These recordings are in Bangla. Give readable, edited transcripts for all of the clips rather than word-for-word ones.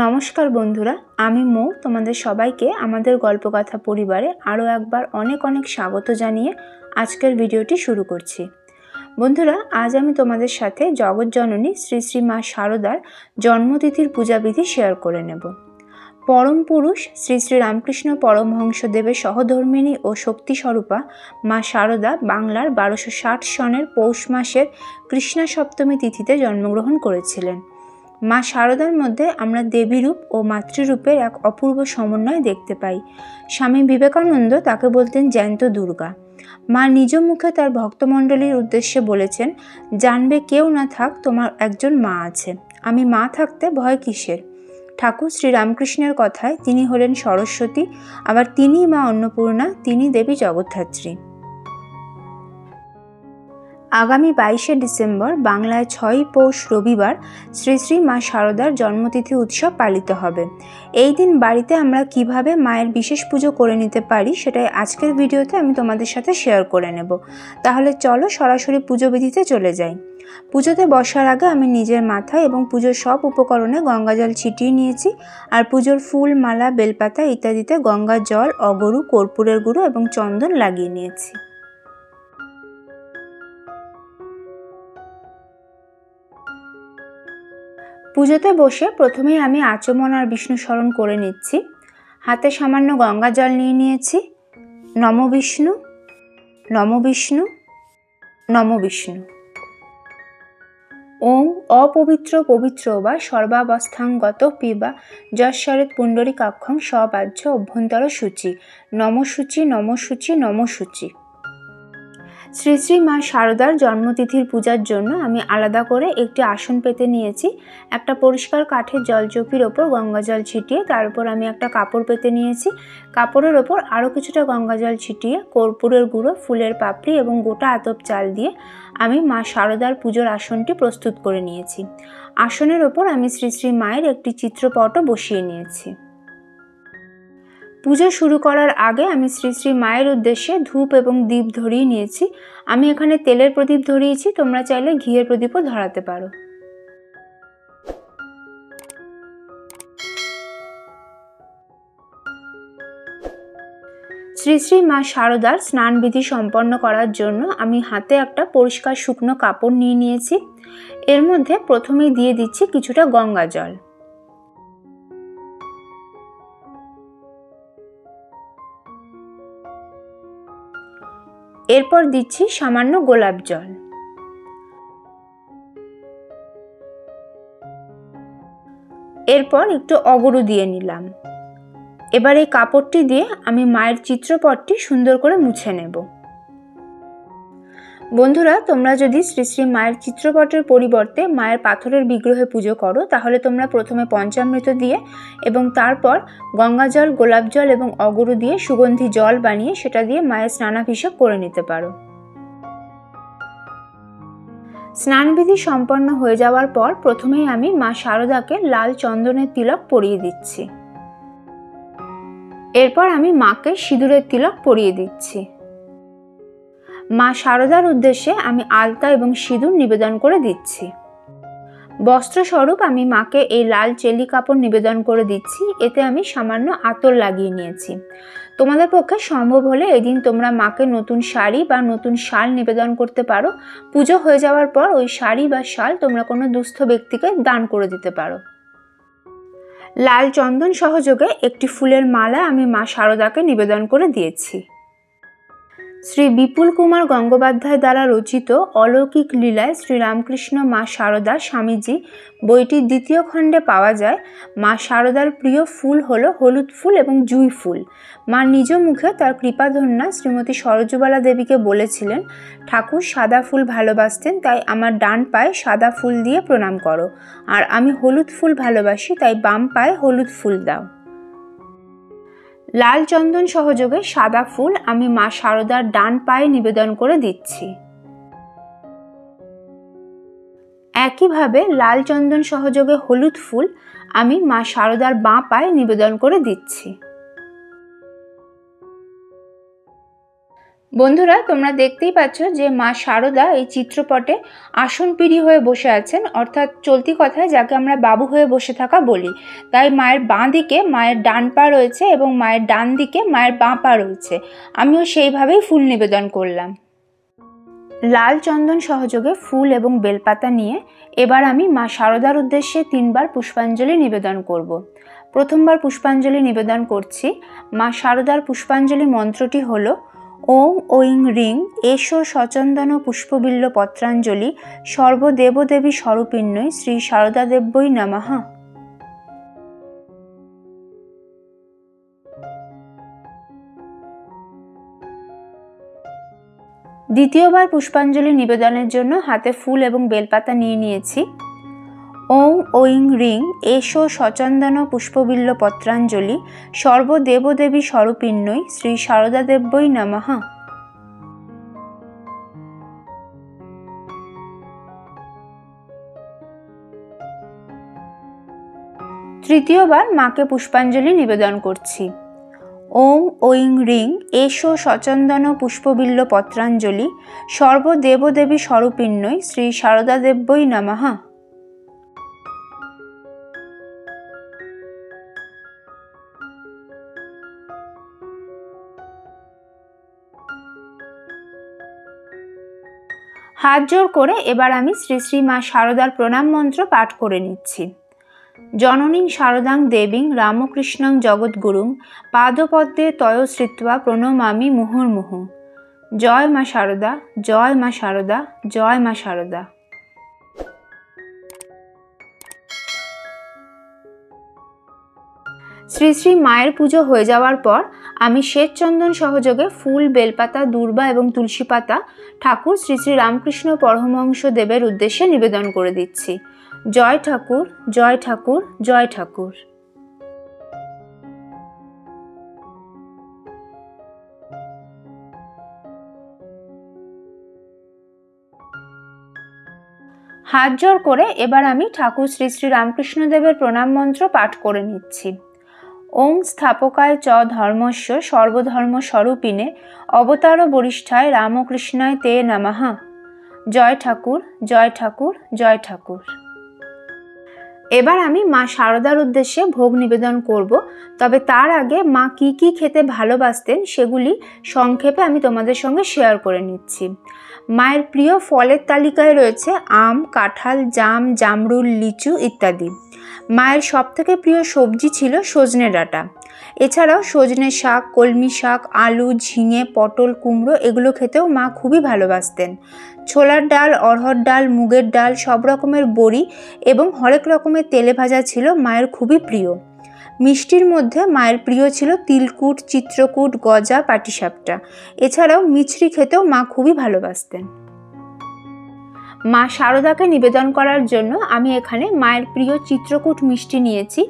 নমস্কার বন্ধুরা, আমি মৌ তোমাদের সবাইকে আমাদের গল্পকথা পরিবারে আরও একবার অনেক অনেক স্বাগত জানিয়ে আজকের ভিডিওটি শুরু করছি। বন্ধুরা, আজ আমি তোমাদের সাথে জগৎজননী শ্রী শ্রী মা শারদার জন্মতিথির পূজাবিধি শেয়ার করে নেব। পরম পুরুষ শ্রী শ্রী রামকৃষ্ণ পরমহংসদেবের সহধর্মিণী ও শক্তিস্বরূপা মা শারদা বাংলার 1260 সনের পৌষ মাসের কৃষ্ণা সপ্তমী তিথিতে জন্মগ্রহণ করেছিলেন। মা শারদার মধ্যে আমরা দেবীরূপ ও মাতৃরূপের এক অপূর্ব সমন্বয় দেখতে পাই। স্বামী বিবেকানন্দ তাকে বলতেন জ্যান্ত দুর্গা। মা নিজ মুখে তার ভক্তমণ্ডলীর উদ্দেশ্যে বলেছেন, জানবে কেউ না থাক তোমার একজন মা আছে, আমি মা থাকতে ভয় কিসের। ঠাকুর শ্রীরামকৃষ্ণের কথায় তিনি হলেন সরস্বতী, আবার তিনিই মা অন্নপূর্ণা, তিনি দেবী জগদ্ধাত্রী। আগামী 22শে ডিসেম্বর বাংলায় 6ই পৌষ রবিবার শ্রী শ্রী মা শারদার জন্মতিথি উৎসব পালিত হবে। এই দিন বাড়িতে আমরা কিভাবে মায়ের বিশেষ পুজো করে নিতে পারি সেটাই আজকের ভিডিওতে আমি তোমাদের সাথে শেয়ার করে নেব। তাহলে চলো সরাসরি পুজো বিধিতে চলে যাই। পুজোতে বসার আগে আমি নিজের মাথায় এবং পুজোর সব উপকরণে গঙ্গাজল ছিটিয়ে নিয়েছি, আর পুজোর ফুল, মালা, বেলপাতা ইত্যাদিতে গঙ্গার জল, অগরু, কর্পূরের গুঁড়ো এবং চন্দন লাগিয়ে নিয়েছি। পুজোতে বসে প্রথমেই আমি আচমন আর বিষ্ণু স্মরণ করে নিচ্ছি। হাতে সামান্য গঙ্গা জল নিয়ে নিয়েছি। নম বিষ্ণু, নম বিষ্ণু, নম বিষ্ণু। ওং অপবিত্র পবিত্র বা সর্বাবস্থাঙ্গত পিবা যশ্বরেত পুণ্ডরীকাক্ষং সবাহ্য অভ্যন্তর সূচি, নমসূচি, নমসূচি, নমসূচি। শ্রী শ্রী মা শারদার জন্মতিথির পূজার জন্য আমি আলাদা করে একটি আসন পেতে নিয়েছি। একটা পরিষ্কার কাঠের জলচৌকির ওপর গঙ্গাজল ছিটিয়ে তার উপর আমি একটা কাপড় পেতে নিয়েছি। কাপড়ের ওপর আরও কিছুটা গঙ্গাজল ছিটিয়ে কর্পূরের গুঁড়ো, ফুলের পাপড়ি এবং গোটা আতপ চাল দিয়ে আমি মা শারদার পুজোর আসনটি প্রস্তুত করে নিয়েছি। আসনের ওপর আমি শ্রী শ্রী মায়ের একটি চিত্রপটও বসিয়ে নিয়েছি। পুজো শুরু করার আগে আমি শ্রী শ্রী মায়ের উদ্দেশ্যে ধূপ এবং দীপ ধরিয়ে নিয়েছি। আমি এখানে তেলের প্রদীপ ধরিয়েছি, তোমরা চাইলে ঘিয়ের প্রদীপও ধরাতে পারো। শ্রী শ্রী মা শারদার স্নান বিধি সম্পন্ন করার জন্য আমি হাতে একটা পরিষ্কার শুকনো কাপড় নিয়ে নিয়েছি। এর মধ্যে প্রথমেই দিয়ে দিচ্ছি কিছুটা গঙ্গা জল। এরপর দিচ্ছি সামান্য গোলাপ জল। এরপর একটু অগরু দিয়ে নিলাম। এবার এই কাপড়টি দিয়ে আমি মায়ের চিত্রপটটি সুন্দর করে মুছে নেব। বন্ধুরা, তোমরা যদি শ্রী শ্রী মায়ের চিত্রপটের পরিবর্তে মায়ের পাথরের বিগ্রহে পুজো করো, তাহলে তোমরা প্রথমে পঞ্চামৃত দিয়ে এবং তারপর গঙ্গা জল, গোলাপ জল এবং অগরু দিয়ে সুগন্ধি জল বানিয়ে সেটা দিয়ে মায়ের স্নানাভিষেক করে নিতে পারো। স্নানবিধি সম্পন্ন হয়ে যাওয়ার পর প্রথমেই আমি মা শারদাকে লাল চন্দনের তিলক পরিয়ে দিচ্ছি। এরপর আমি মাকে সিঁদুরের তিলক পরিয়ে দিচ্ছি। মা শারদার উদ্দেশ্যে আমি আলতা এবং সিঁদুর নিবেদন করে দিচ্ছি। বস্ত্রস্বরূপ আমি মাকে এই লাল চেলি কাপড় নিবেদন করে দিচ্ছি। এতে আমি সামান্য আতর লাগিয়ে নিয়েছি। তোমাদের পক্ষে সম্ভব হলে এদিন তোমরা মাকে নতুন শাড়ি বা নতুন শাল নিবেদন করতে পারো। পুজো হয়ে যাওয়ার পর ওই শাড়ি বা শাল তোমরা কোনো দুস্থ ব্যক্তিকে দান করে দিতে পারো। লাল চন্দন সহযোগে একটি ফুলের মালা আমি মা শারদাকে নিবেদন করে দিয়েছি। শ্রী বিপুল কুমার গঙ্গোপাধ্যায় দ্বারা রচিত অলৌকিক লীলায় শ্রীরামকৃষ্ণ মা শারদা স্বামীজি বইটির দ্বিতীয় খণ্ডে পাওয়া যায় মা শারদার প্রিয় ফুল হলো হলুদ ফুল এবং জুঁই ফুল। মা নিজ মুখে তার কৃপাধন্যা শ্রীমতী সরজুবালা দেবীকে বলেছিলেন, ঠাকুর সাদা ফুল ভালোবাসতেন, তাই আমার ডান পায়ে সাদা ফুল দিয়ে প্রণাম করো, আর আমি হলুদ ফুল ভালোবাসি, তাই বাম পায়ে হলুদ ফুল দাও। লাল চন্দন সহযোগে সাদা ফুল আমি মা শারদার ডান পায়ে নিবেদন করে দিচ্ছি। একইভাবে লাল চন্দন সহযোগে হলুদ ফুল আমি মা শারদার বাঁ পায়ে নিবেদন করে দিচ্ছি। বন্ধুরা, তোমরা দেখতেই পাচ্ছ যে মা শারদা এই চিত্রপটে আসনপিড়ি হয়ে বসে আছেন, অর্থাৎ চলতি কথায় যাকে আমরা বাবু হয়ে বসে থাকা বলি। তাই মায়ের বাঁ দিকে মায়ের ডান পা রয়েছে এবং মায়ের ডান দিকে মায়ের বাঁ পা রয়েছে। আমিও সেইভাবেই ফুল নিবেদন করলাম। লাল চন্দন সহযোগে ফুল এবং বেলপাতা নিয়ে এবার আমি মা শারদার উদ্দেশ্যে 3 বার পুষ্পাঞ্জলি নিবেদন করব। প্রথমবার পুষ্পাঞ্জলি নিবেদন করছি। মা শারদার পুষ্পাঞ্জলি মন্ত্রটি হলো ওং ঐং রিং এষো সচন্দন পুষ্পবিল্ল পত্রাঞ্জলি সর্বদেবদেবী স্বরূপিণ্যই শ্রী শারদা দেব্যই নমঃ। দ্বিতীয়বার পুষ্পাঞ্জলি নিবেদনের জন্য হাতে ফুল এবং বেলপাতা নিয়ে নিয়েছি। ওং ঐং রিং এষো সচন্দন পুষ্পবিল্ল পত্রাঞ্জলি সর্বদেবদেবী স্বরূপিণ্যই শ্রী শারদা দেব্যই নমঃ। তৃতীয়বার মাকে পুষ্পাঞ্জলি নিবেদন করছি। ওং ঐং রিং এষো সচন্দন পুষ্পবিল্ল পত্রাঞ্জলি সর্বদেবদেবী স্বরূপিণ্যই শ্রী শারদা দেব্যই নমঃ। হাত জোড় করে এবার আমি শ্রী শ্রী মা শারদার প্রণাম মন্ত্র পাঠ করে নিচ্ছি। জননীং শারদাং দেবীং রামকৃষ্ণং জগদ্গুরুং পাদপদ্মে তয় শ্রিত্বা প্রণমামি মুহুর্মুহু। জয় মা শারদা, জয় মা শারদা, জয় মা শারদা। শ্রী শ্রী মায়ের পুজো হয়ে যাওয়ার পর আমি শ্বেত চন্দন সহযোগে ফুল, বেলপাতা, দূর্বা এবং তুলসী পাতা ঠাকুর শ্রী শ্রী রামকৃষ্ণ পরমহংস দেবের উদ্দেশ্যে নিবেদন করে দিচ্ছি। জয় ঠাকুর, জয় ঠাকুর, জয় ঠাকুর। হাত জোড় করে এবার আমি ঠাকুর শ্রী শ্রী রামকৃষ্ণ দেবের প্রণাম মন্ত্র পাঠ করে নিচ্ছি। ওং স্থাপকায় চ ধর্মস্য সর্বধর্ম স্বরূপিণে অবতার বরিষ্ঠায় রামকৃষ্ণায় তে নমঃ। জয় ঠাকুর, জয় ঠাকুর, জয় ঠাকুর। এবার আমি মা শারদার উদ্দেশ্যে ভোগ নিবেদন করব, তবে তার আগে মা কি কি খেতে ভালোবাসতেন সেগুলি সংক্ষেপে আমি তোমাদের সঙ্গে শেয়ার করে নিচ্ছি। মায়ের প্রিয় ফলের তালিকায় রয়েছে আম, কাঁঠাল, জাম, জামরুল, লিচু ইত্যাদি। মায়ের সবথেকে প্রিয় সবজি ছিল সজনে ডাঁটা। এছাড়াও সজনে শাক, কলমি শাক, আলু, ঝিঙে, পটল, কুমড়ো এগুলো খেতেও মা খুবই ভালোবাসতেন। ছোলার ডাল, অড়হর ডাল, মুগের ডাল, সব রকমের বড়ি এবং হরেক রকমের তেলে ভাজা ছিল মায়ের খুবই প্রিয়। মিষ্টির মধ্যে মায়ের প্রিয় ছিল তিলকুট, চিত্রকূট, গজা, পাটিসাপটা। এছাড়াও মিছরি খেতেও মা খুবই ভালোবাসতেন। মা শারদাকে নিবেদন করার জন্য আমি এখানে মায়ের প্রিয় চিত্রকূট মিষ্টি নিয়েছি।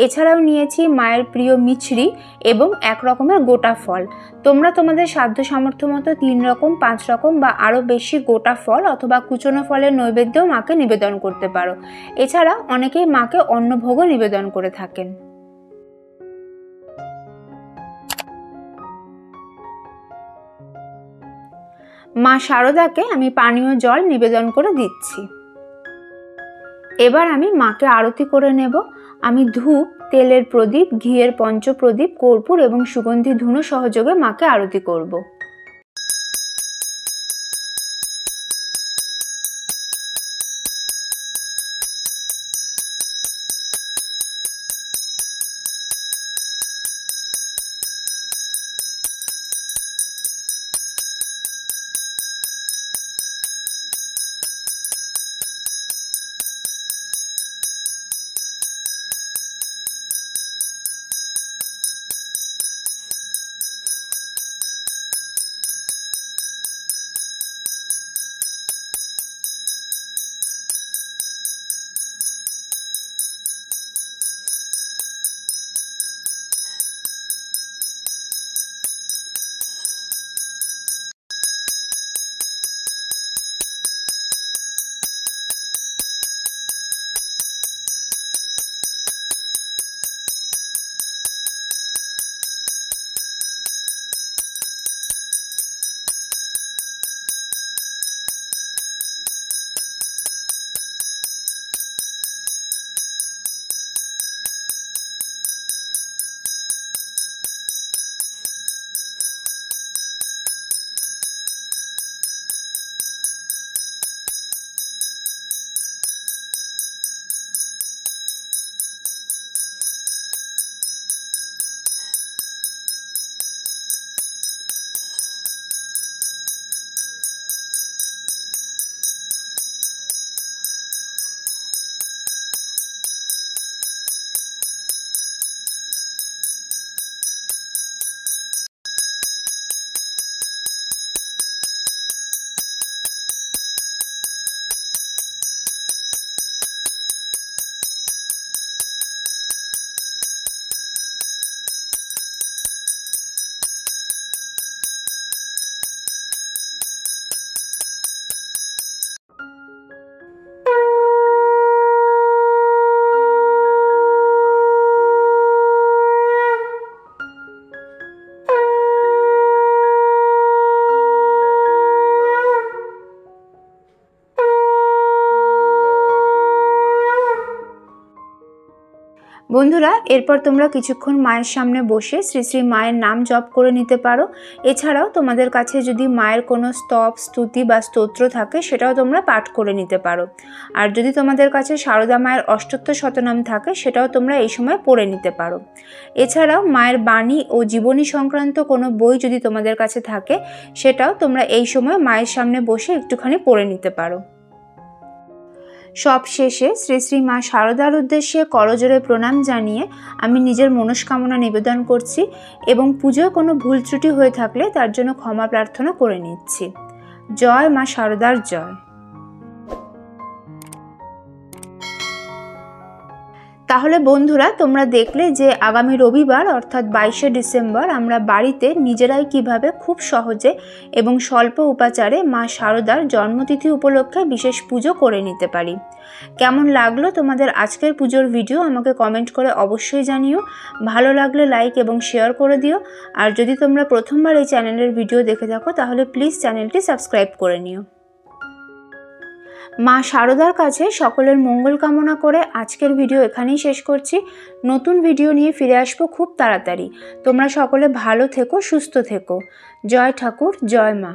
এছাড়াও নিয়েছি মায়ের প্রিয় মিছরি এবং 1 রকমের গোটা ফল। তোমরা তোমাদের সাধ্য সামর্থ্য মতো 3 রকম, 5 রকম বা আরও বেশি গোটা ফল অথবা কুচনো ফলের নৈবেদ্যও মাকে নিবেদন করতে পারো। এছাড়া অনেকেই মাকে অন্নভোগও নিবেদন করে থাকেন। মা শারদাকে আমি পানীয় জল নিবেদন করে দিচ্ছি। এবার আমি মাকে আরতি করে নেব। আমি ধূপ, তেলের প্রদীপ, ঘিয়ের পঞ্চপ্রদীপ, কর্পূর এবং সুগন্ধি ধুনো সহযোগে মাকে আরতি করব। বন্ধুরা, এরপর তোমরা কিছুক্ষণ মায়ের সামনে বসে শ্রী শ্রী মায়ের নাম জপ করে নিতে পারো। এছাড়াও তোমাদের কাছে যদি মায়ের কোনো স্তব, স্তুতি বা স্তোত্র থাকে সেটাও তোমরা পাঠ করে নিতে পারো। আর যদি তোমাদের কাছে সারদা মায়ের অষ্টোত্তর শতনাম থাকে সেটাও তোমরা এই সময় পড়ে নিতে পারো। এছাড়াও মায়ের বাণী ও জীবনী সংক্রান্ত কোনো বই যদি তোমাদের কাছে থাকে সেটাও তোমরা এই সময় মায়ের সামনে বসে একটুখানি পড়ে নিতে পারো। সব শেষে শ্রী শ্রী মা সারদার উদ্দেশ্যে করজোড়ে প্রণাম জানিয়ে আমি নিজের মনস্কামনা নিবেদন করছি এবং পুজোয় কোনো ভুল ত্রুটি হয়ে থাকলে তার জন্য ক্ষমা প্রার্থনা করে নিচ্ছি। জয় মা সারদার জয়। তাহলে বন্ধুরা, তোমরা দেখলে যে আগামী রবিবার অর্থাৎ 22শে ডিসেম্বর আমরা বাড়িতে নিজেরাই কিভাবে খুব সহজে এবং স্বল্প উপাচারে মা সারদার জন্মতিথি উপলক্ষে বিশেষ পুজো করে নিতে পারি। কেমন লাগলো তোমাদের আজকের পুজোর ভিডিও আমাকে কমেন্ট করে অবশ্যই জানিও। ভালো লাগলে লাইক এবং শেয়ার করে দিও। আর যদি তোমরা প্রথমবার এই চ্যানেলের ভিডিও দেখে থাকো তাহলে প্লিজ চ্যানেলটি সাবস্ক্রাইব করে নিও। মা সারদার কাছে সকলের মঙ্গল কামনা করে আজকের ভিডিও এখানেই শেষ করছি। নতুন ভিডিও নিয়ে ফিরে আসবো খুব তাড়াতাড়ি। তোমরা সকলে ভালো থেকো, সুস্থ থেকো। জয় ঠাকুর, জয় মা।